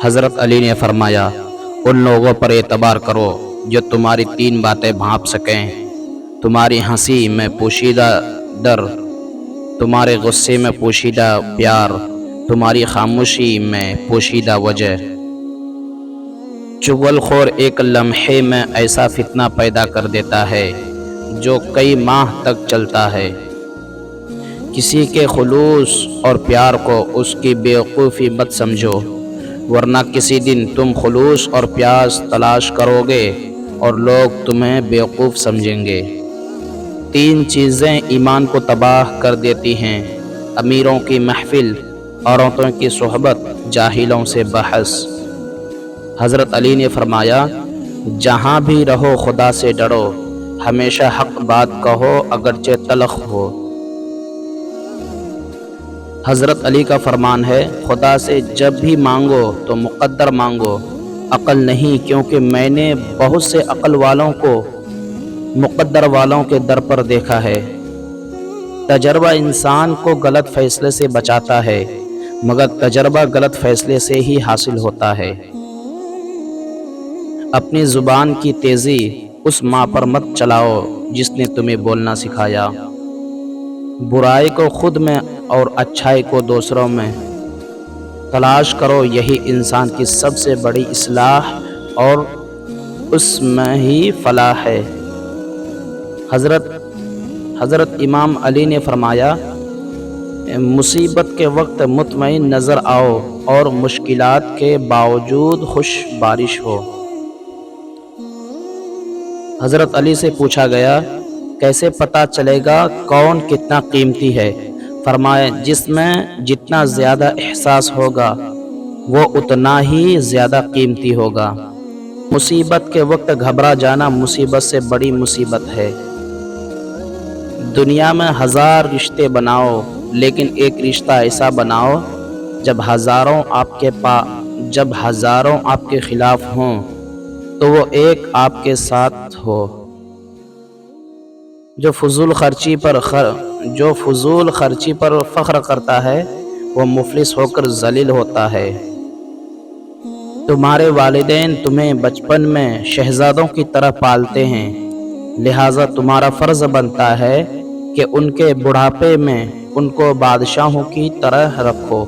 حضرت علی نے فرمایا، ان لوگوں پر اعتبار کرو جو تمہاری 3 باتیں بھانپ سکیں: تمہاری ہنسی میں پوشیدہ ڈر، تمہارے غصے میں پوشیدہ پیار، تمہاری خاموشی میں پوشیدہ وجہ۔ چغل خور ایک لمحے میں ایسا فتنہ پیدا کر دیتا ہے جو کئی ماہ تک چلتا ہے۔ کسی کے خلوص اور پیار کو اس کی بیوقوفی مت سمجھو، ورنہ کسی دن تم خلوص اور پیار تلاش کرو گے اور لوگ تمہیں بیوقوف سمجھیں گے۔ 3 چیزیں ایمان کو تباہ کر دیتی ہیں: امیروں کی محفل، عورتوں کی صحبت، جاہلوں سے بحث۔ حضرت علی نے فرمایا، جہاں بھی رہو خدا سے ڈرو، ہمیشہ حق بات کہو اگرچہ تلخ ہو۔ حضرت علی کا فرمان ہے، خدا سے جب بھی مانگو تو مقدر مانگو، عقل نہیں، کیونکہ میں نے بہت سے عقل والوں کو مقدر والوں کے در پر دیکھا ہے۔ تجربہ انسان کو غلط فیصلے سے بچاتا ہے، مگر تجربہ غلط فیصلے سے ہی حاصل ہوتا ہے۔ اپنی زبان کی تیزی اس ماں پر مت چلاؤ جس نے تمہیں بولنا سکھایا۔ برائی کو خود میں اور اچھائی کو دوسروں میں تلاش کرو، یہی انسان کی سب سے بڑی اصلاح اور اس میں ہی فلاح ہے۔ حضرت امام علی نے فرمایا، مصیبت کے وقت مطمئن نظر آؤ اور مشکلات کے باوجود خوش بارش ہو۔ حضرت علی سے پوچھا گیا، کیسے پتہ چلے گا کون کتنا قیمتی ہے؟ فرمایا، جس میں جتنا زیادہ احساس ہوگا وہ اتنا ہی زیادہ قیمتی ہوگا۔ مصیبت کے وقت گھبرا جانا مصیبت سے بڑی مصیبت ہے۔ دنیا میں 1000 رشتے بناؤ، لیکن ایک رشتہ ایسا بناؤ جب ہزاروں آپ کے خلاف ہوں تو وہ ایک آپ کے ساتھ ہو۔ جو فضول خرچی پر فخر کرتا ہے وہ مفلس ہو کر ذلیل ہوتا ہے۔ تمہارے والدین تمہیں بچپن میں شہزادوں کی طرح پالتے ہیں، لہٰذا تمہارا فرض بنتا ہے کہ ان کے بڑھاپے میں ان کو بادشاہوں کی طرح رکھو۔